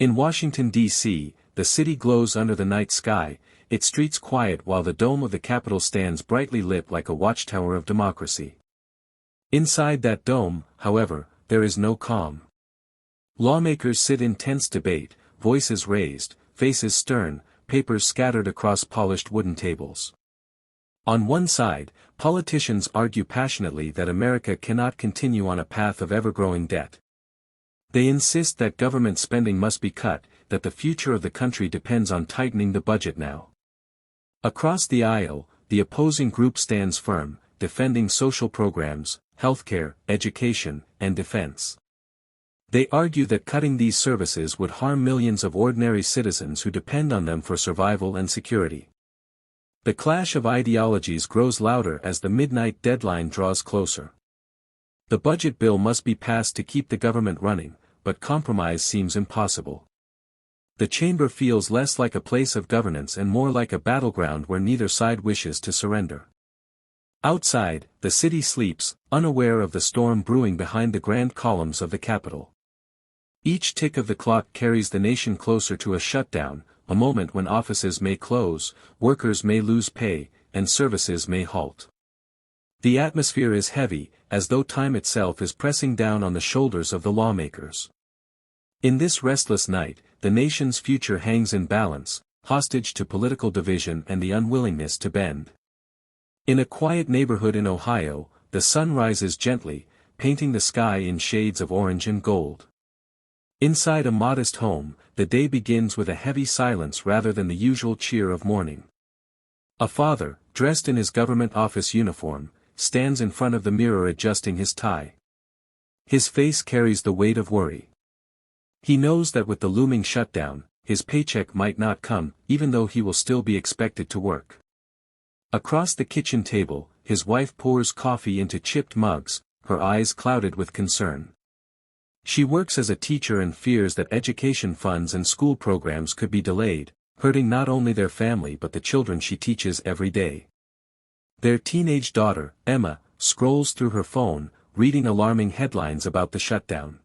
In Washington, D.C., the city glows under the night sky, its streets quiet while the dome of the Capitol stands brightly lit like a watchtower of democracy. Inside that dome, however, there is no calm. Lawmakers sit in tense debate, voices raised, faces stern, papers scattered across polished wooden tables. On one side, politicians argue passionately that America cannot continue on a path of ever-growing debt. They insist that government spending must be cut, that the future of the country depends on tightening the budget now. Across the aisle, the opposing group stands firm, defending social programs, healthcare, education, and defense. They argue that cutting these services would harm millions of ordinary citizens who depend on them for survival and security. The clash of ideologies grows louder as the midnight deadline draws closer. The budget bill must be passed to keep the government running, but compromise seems impossible. The chamber feels less like a place of governance and more like a battleground where neither side wishes to surrender. Outside, the city sleeps, unaware of the storm brewing behind the grand columns of the Capitol. Each tick of the clock carries the nation closer to a shutdown, a moment when offices may close, workers may lose pay, and services may halt. The atmosphere is heavy, as though time itself is pressing down on the shoulders of the lawmakers. In this restless night, the nation's future hangs in balance, hostage to political division and the unwillingness to bend. In a quiet neighborhood in Ohio, the sun rises gently, painting the sky in shades of orange and gold. Inside a modest home, the day begins with a heavy silence rather than the usual cheer of morning. A father, dressed in his government office uniform, stands in front of the mirror adjusting his tie. His face carries the weight of worry. He knows that with the looming shutdown, his paycheck might not come, even though he will still be expected to work. Across the kitchen table, his wife pours coffee into chipped mugs, her eyes clouded with concern. She works as a teacher and fears that education funds and school programs could be delayed, hurting not only their family but the children she teaches every day. Their teenage daughter, Emma, scrolls through her phone, reading alarming headlines about the shutdown.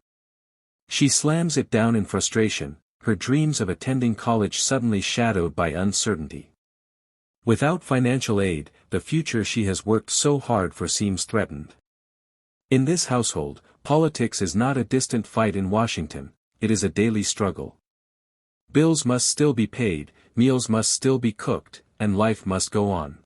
She slams it down in frustration, her dreams of attending college suddenly shadowed by uncertainty. Without financial aid, the future she has worked so hard for seems threatened. In this household, politics is not a distant fight in Washington, it is a daily struggle. Bills must still be paid, meals must still be cooked, and life must go on.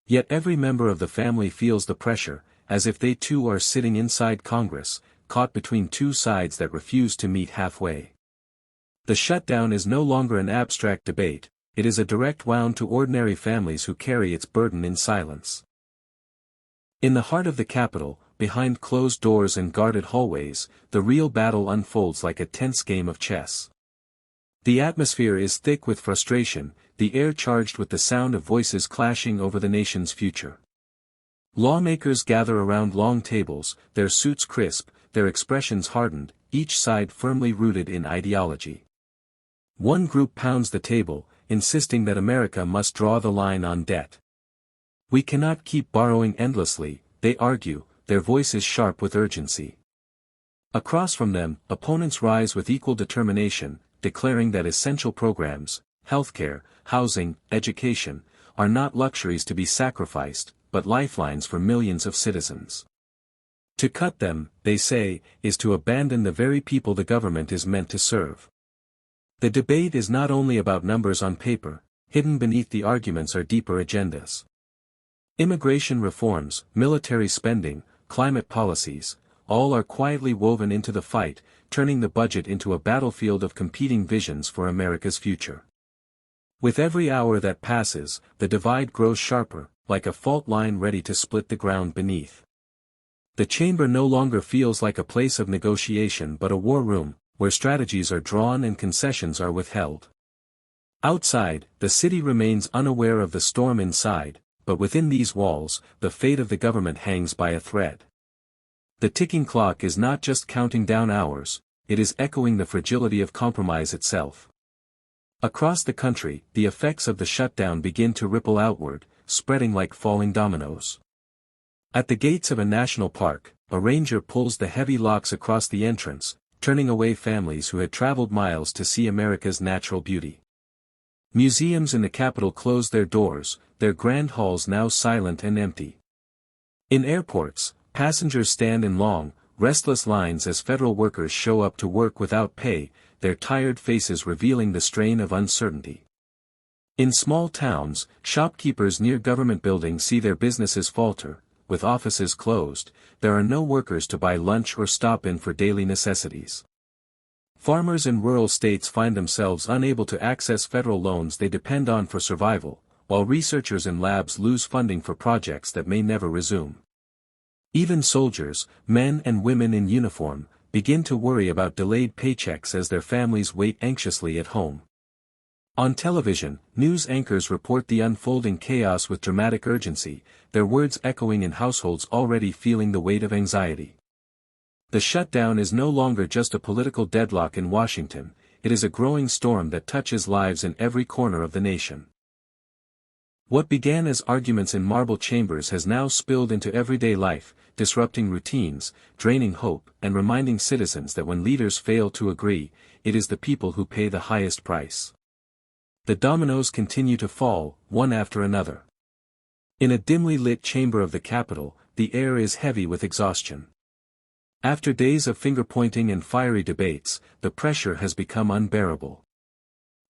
Yet every member of the family feels the pressure, as if they too are sitting inside Congress, caught between two sides that refuse to meet halfway. The shutdown is no longer an abstract debate, it is a direct wound to ordinary families who carry its burden in silence. In the heart of the Capitol, behind closed doors and guarded hallways, the real battle unfolds like a tense game of chess. The atmosphere is thick with frustration, the air charged with the sound of voices clashing over the nation's future. Lawmakers gather around long tables, their suits crisp, their expressions hardened, each side firmly rooted in ideology. One group pounds the table, insisting that America must draw the line on debt. We cannot keep borrowing endlessly, they argue, their voices sharp with urgency. Across from them, opponents rise with equal determination, declaring that essential programs, healthcare, housing, education, are not luxuries to be sacrificed, but lifelines for millions of citizens. To cut them, they say, is to abandon the very people the government is meant to serve. The debate is not only about numbers on paper, hidden beneath the arguments are deeper agendas. Immigration reforms, military spending, climate policies, all are quietly woven into the fight, turning the budget into a battlefield of competing visions for America's future. With every hour that passes, the divide grows sharper, like a fault line ready to split the ground beneath. The chamber no longer feels like a place of negotiation but a war room, where strategies are drawn and concessions are withheld. Outside, the city remains unaware of the storm inside, but within these walls, the fate of the government hangs by a thread. The ticking clock is not just counting down hours, it is echoing the fragility of compromise itself. Across the country, the effects of the shutdown begin to ripple outward, spreading like falling dominoes. At the gates of a national park, a ranger pulls the heavy locks across the entrance, turning away families who had traveled miles to see America's natural beauty. Museums in the capital closed their doors, their grand halls now silent and empty. In airports, passengers stand in long, restless lines as federal workers show up to work without pay, their tired faces revealing the strain of uncertainty. In small towns, shopkeepers near government buildings see their businesses falter. With offices closed, there are no workers to buy lunch or stop in for daily necessities. Farmers in rural states find themselves unable to access federal loans they depend on for survival, while researchers in labs lose funding for projects that may never resume. Even soldiers, men and women in uniform, begin to worry about delayed paychecks as their families wait anxiously at home. On television, news anchors report the unfolding chaos with dramatic urgency, their words echoing in households already feeling the weight of anxiety. The shutdown is no longer just a political deadlock in Washington, it is a growing storm that touches lives in every corner of the nation. What began as arguments in marble chambers has now spilled into everyday life, disrupting routines, draining hope, and reminding citizens that when leaders fail to agree, it is the people who pay the highest price. The dominoes continue to fall, one after another. In a dimly lit chamber of the Capitol, the air is heavy with exhaustion. After days of finger-pointing and fiery debates, the pressure has become unbearable.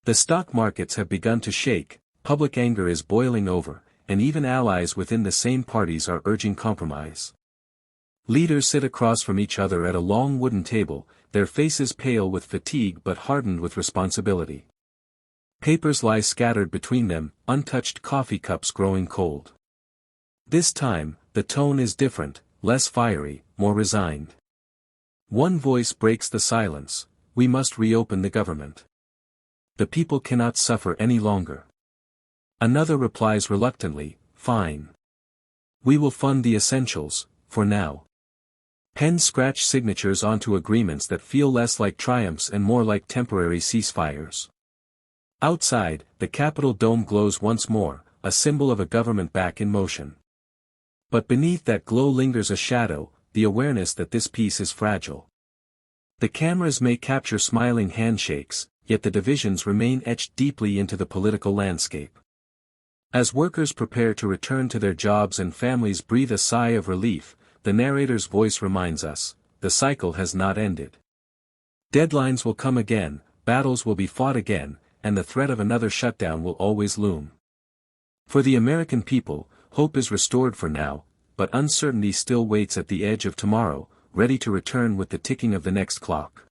The stock markets have begun to shake, public anger is boiling over, and even allies within the same parties are urging compromise. Leaders sit across from each other at a long wooden table, their faces pale with fatigue but hardened with responsibility. Papers lie scattered between them, untouched coffee cups growing cold. This time, the tone is different, less fiery, more resigned. One voice breaks the silence: we must reopen the government. The people cannot suffer any longer. Another replies reluctantly, fine. We will fund the essentials, for now. Pens scratch signatures onto agreements that feel less like triumphs and more like temporary ceasefires. Outside, the Capitol dome glows once more, a symbol of a government back in motion. But beneath that glow lingers a shadow, the awareness that this peace is fragile. The cameras may capture smiling handshakes, yet the divisions remain etched deeply into the political landscape. As workers prepare to return to their jobs and families breathe a sigh of relief, the narrator's voice reminds us, the cycle has not ended. Deadlines will come again, battles will be fought again, and the threat of another shutdown will always loom. For the American people, hope is restored for now, but uncertainty still waits at the edge of tomorrow, ready to return with the ticking of the next clock.